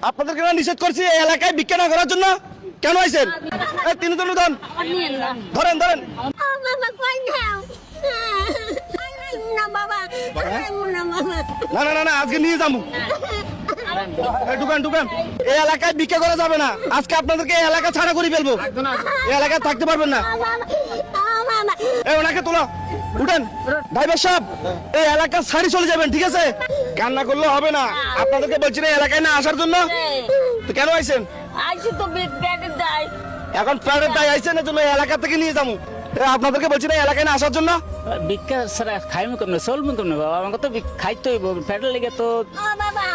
আপনাদেরকে না নিষেধ করছি এই এলাকায় ভিক্ষা না করার জন্য। কেন আইছেন? এই তিনজন ধরেন ধরেন ধরেন। বাবা কই নাও না বাবা না বাবা না না না না, আজকে নিয়ে যাবো। ঢুকান ঢুকান, এই এলাকায় ভিক্ষা করা যাবে না। আজকে আপনাদেরকে এই এলাকা ছাড়া করে ফেলবো। এই এলাকায় থাকতে পারবেন না। এই ওনাকে তোলা, উঠেন। ড্রাইভার সাহেব, এই এলাকা ছাড়ি চলে যাবেন, ঠিক আছে? কান্না করলে হবে না। আপনাদেরকে বলছি না এই এলাকায় না আসার জন্য। তো কেন আইছেন? আইছি তো পেটের দাই এখন প্রাণের দায় আইছেন, এর জন্য এই এলাকা থেকে নিয়ে যাবো। আপনাদেরকে বলছি না এই এলাকায় না আসার জন্য। ভিক্ষা ছাড়া খাইমু কেমনে, চলবো কেমনে বাবা? আমাকে তো খাইতে হইব, পেটের লেগে তো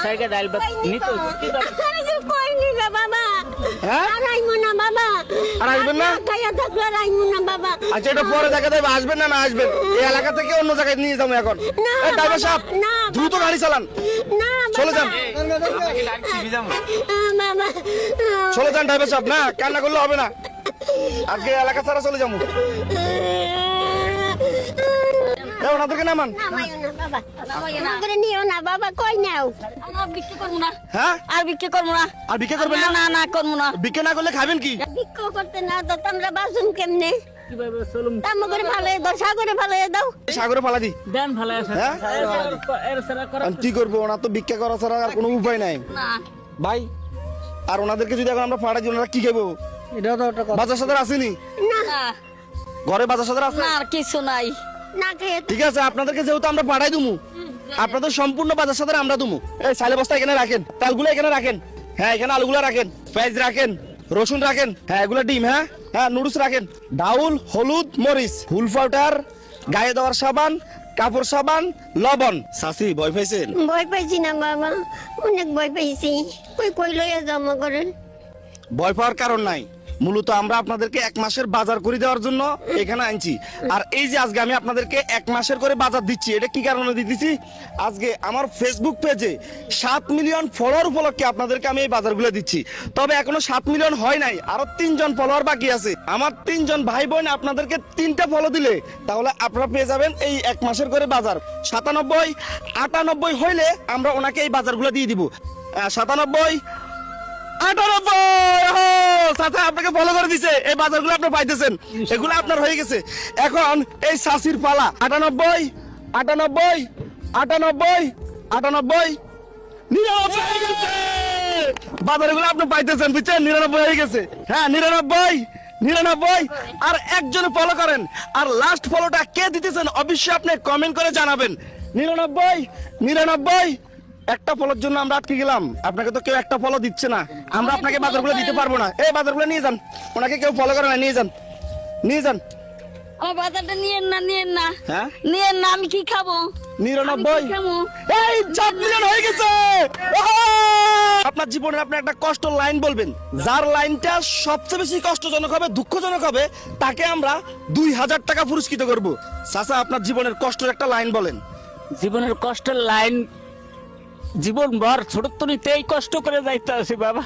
সাইকে ডাল ভাত নিতে হইব। কই নিবা বাবা? হ্যাঁ? আর আইমু না বাবা। আর আসবেন না? খাইয়া থাকলে আর আইমু না বাবা। আচ্ছা, এটা পরে দেখা যাবে, আসবেন না না আসবেন। এই এলাকা থেকে অন্য জায়গায় নিয়ে যাবো এখন। না, এই ড্রাইভার সাহেব, না, দ্রুত গাড়ি চালান। না চলে যান, বাবা চলে যান ড্রাইভার সাহেব। না, কান্না করলে হবে না। আজকে এলাকা ছাড়া চলে যাবো। ওনাদেরকে নামান। নামাইও না বাবা, আমাকে নিও না বাবা, কই নাও? আর বিক্রি করবো না। হ্যাঁ, আর বিক্রি করবো না। আর ভিক্ষা করবেন না না? না না করবো না। ভিক্ষা না করলে খাবেন কি? বিক্রি করতে না তো তোমরা বাসুন কেমনে? কিভাবে চলুম? তাম করে ভালো দাও, সাগরে ভালো দাও। সাগরে ফালা দি। দেন ভালো আছে। হ্যাঁ? এর ছাড়া করা আমি কি করবো? ওনার তো ভিক্ষা করা ছাড়া আর কোনো উপায় নাই না ভাই। আর ওনাদেরকে যদি এখন আমরা ফাড়া দিই, ওনারা কি খাবো? এটাও তো একটা কথা। বাজার সাদার আসেনি? না ঘরে বাজার সাদার আছে? না, আর কিছু নাই। না খেয়ে ঠিক আছে, আপনাদেরকে যেহেতু আমরা পাঠাই দুমু, আপনাদের সম্পূর্ণ বাজার সাথে আমরা দুমু। এই সাইলে বস্তা এখানে রাখেন, তালগুলো এখানে রাখেন, হ্যাঁ এখানে আলুগুলো রাখেন, পেঁয়াজ রাখেন, রসুন রাখেন, হ্যাঁ এগুলো ডিম, হ্যাঁ হ্যাঁ নুডলস রাখেন, ডাউল, হলুদ, মরিচ, হুল পাউডার, গায়ে দেওয়ার সাবান, কাপড় সাবান, লবণ। সাসি ভয় পাইছেন? ভয় পাইছি না বাবা, অনেক ভয় পাইছি। কই কই লইয়া জমা করেন। ভয় পাওয়ার কারণ নাই। মূলত আমরা আপনাদেরকে 1 মাসের বাজার করে দেওয়ার জন্য এখানে আনছি। আর এই যে আজকে আমি আপনাদেরকে 1 মাসের করে বাজার দিচ্ছি, এটা কি কারণে দিতেছি? আজকে আমার ফেসবুক পেজে 7 মিলিয়ন ফলোয়ার উপলক্ষে আপনাদেরকে আমি এই বাজারগুলো দিচ্ছি। তবে এখনো 7 মিলিয়ন হয় নাই, আরো 3 জন ফলোয়ার বাকি আছে। আমার 3 জন ভাই বোন আপনাদেরকে 3টা ফলো দিলে তাহলে আপনারা পেয়ে যাবেন এই 1 মাসের করে বাজার। 97, 98 হইলে আমরা ওনাকে এই বাজারগুলো দিয়ে দিব। 97, 98 আপনাকে ফলো করে দিছে। এই বাজারগুলো আপনি পাইতেছেন, এগুলো আপনার হয়ে গেছে। এখন এই শাসির পালা। 98, 98, 98, 98, 99 হয়ে গেছে। বাজারগুলো আপনি পাইতেছেন, বুঝছেন? 99 হয়ে গেছে। হ্যাঁ 99, 99। আর একজন ফলো করেন। আর লাস্ট ফলোটা কে দিতেছেন অবশ্যই আপনি কমেন্ট করে জানাবেন। 99, 99। একটা ফলোর জন্য আমরা আটকে গেলাম। আপনাকে তো কেউ একটা ফলো দিচ্ছে না, আমরা আপনাকে বাজারগুলো দিতে পারবো না। এই বাজারগুলো নিয়ে যান, ওনাকে কেউ ফলো করে না, নিয়ে যান, নিয়ে যান। আমার বাজারটা নিয়েন না, নিয়েন না, হ্যাঁ নিয়েন না। আমি কি খাবো? 99। খাবো। এই 7 মিলিয়ন হয়ে গেছে। ওহো! আপনার জীবনে আপনি একটা কষ্ট লাইন বলবেন, যার লাইনটা সবচেয়ে বেশি কষ্টজনক হবে, দুঃখজনক হবে, তাকে আমরা 2000 টাকা পুরস্কৃত করব। চাচা, আপনার জীবনের কষ্টের একটা লাইন বলেন। জীবনের কষ্টের লাইন, জীবন ভর ছোট তনিতে এই কষ্ট করে যাইতে আছি বাবা।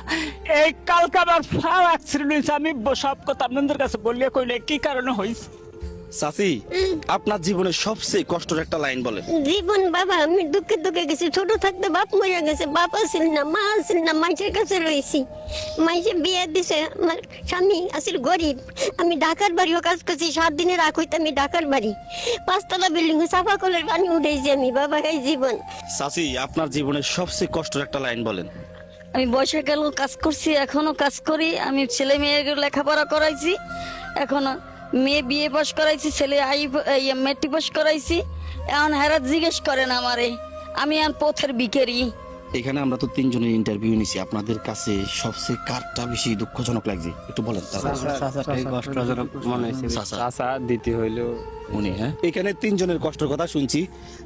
এই কালকে আমার ফাও অ্যাক্সিডেন্ট হয়েছে, আমি সব কথা আপনাদের কাছে বললে কইলে কি কারণে হয়েছে। চাচি, আপনার জীবনের সবচেয়ে কষ্টের একটা লাইন বলেন। জীবন বাবা, আমি দুঃখে দুঃখে গেছি। ছোট থাকতে বাপ মরে গেছে, বাপ আসিল না, মা আসিল না, মাইসের কাছে রয়েছি। মাইসে বিয়ে দিছে, আমার স্বামী আসিল গরিব। আমি ঢাকার বাড়িও কাজ করছি, 7 দিনে রাখ হইতে আমি ঢাকার বাড়ি 5 তলা বিল্ডিং সাফা কলের পানি উঠেছি আমি। বাবা, এই জীবন। চাচি, আপনার জীবনের সবচেয়ে কষ্টের একটা লাইন বলেন। আমি বয়সকাল কাজ করছি, এখনো কাজ করি। আমি ছেলে মেয়েকে লেখাপড়া করাইছি, এখনো মেয়ে বিয়ে পাস করাইছি, ছেলে মেট্রিক পাস করাইছি। এখন হেরাত জিজ্ঞেস করেন আমারে, আমি এখন পথের ভিখারি। এখানে আমরা তো 3 জনের ইন্টারভিউ নিছি, আপনাদের কাছে সবচেয়ে কারটা বেশি দুঃখজনক লাগছে একটু বলেন। কষ্টজনক মনে হয়েছে। চাচা। চাচা দিতে হইলো উনি, হ্যাঁ এখানে 3 জনের কষ্টের কথা শুনছি,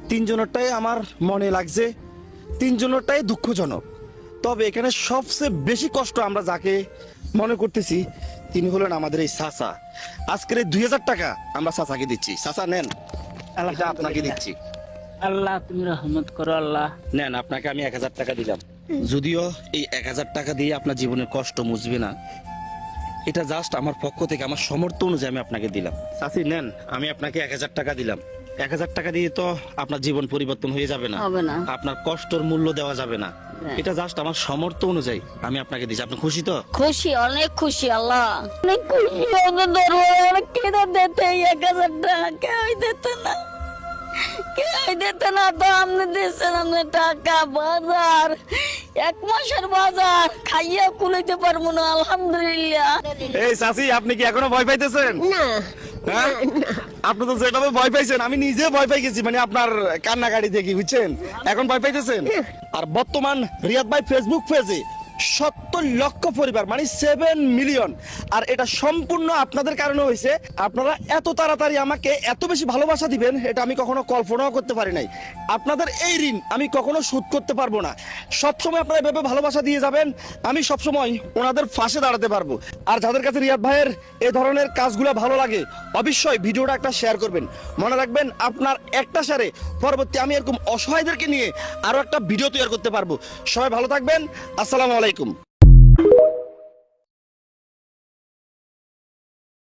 3 জনেরটাই আমার মনে লাগছে, 3 জনেরটাই দুঃখজনক। তবে এখানে সবচেয়ে বেশি কষ্ট আমরা যাকে মনে করতেছি তিনি হলেন আমাদের এই চাচা। আজকের এই 2000 টাকা আমরা চাচাকে দিচ্ছি। চাচা নেন, এটা আপনাকে দিচ্ছি। আল্লাহ তুমি রহমত করো আল্লাহ। নেন, আপনাকে আমি 1000 টাকা দিলাম। যদিও এই 1000 টাকা দিয়ে আপনার জীবনের কষ্ট মুছবে না, এটা জাস্ট আমার পক্ষ থেকে আমার সামর্থ্য অনুযায়ী আমি আপনাকে দিলাম। চাচি নেন, আমি আপনাকে 1000 টাকা দিলাম। 1000 টাকা দিয়ে তো আপনার জীবন পরিবর্তন হয়ে যাবে না, হবে না। আপনার কষ্টর মূল্য দেওয়া যাবে না। হ্যাঁ। এটা জাস্ট আমার সামর্থ্য অনুযায়ী আমি আপনাকে দিচ্ছি। আপনি খুশি তো? খুশি, অনেক খুশি, আল্লাহ অনেক খুশি। ওদের দরবারে কেন দিতে 1000 টাকা? কেউই দিত না, কেউই দিত না। তো আপনি দিচ্ছেন, আপনার টাকা, বাজার, 1 মাসের বাজার খাইয়া কুলাইতে পারবো না। আলহামদুলিল্লাহ। এই চাচি, আপনি কি এখনো ভয় পাইতেছেন? না হ্যাঁ? আপনি তো যেভাবে ভয় পাইছেন, আমি নিজে ভয় পাই গেছি, মানে আপনার কান্নাকাটি দেখি, বুঝছেন? এখন ভয় পাইতেছেন। আর বর্তমান রিয়াদ ভাই ফেসবুক পেজে 70 লক্ষ পরিবার, মানে 7 মিলিয়ন। আর এটা সম্পূর্ণ আপনাদের কারণে হয়েছে। আপনারা এত তাড়াতাড়ি আমাকে এত বেশি ভালোবাসা দিবেন, এটা আমি কখনো কল্পনাও করতে পারি নাই। আপনাদের এই ঋণ আমি কখনো শোধ করতে পারবো না। সবসময় আপনারা এভাবে ভালোবাসা দিয়ে যাবেন, আমি সবসময় ওনাদের পাশে দাঁড়াতে পারবো। আর যাদের কাছে রিয়াদ ভাইয়ের এই ধরনের কাজগুলো ভালো লাগে, অবশ্যই ভিডিওটা একটা শেয়ার করবেন। মনে রাখবেন, আপনার একটা শেয়ারে পরবর্তী আমি এরকম অসহায়দেরকে নিয়ে আরো একটা ভিডিও তৈরি করতে পারবো। সবাই ভালো থাকবেন। আসসালামু আলাইকুম।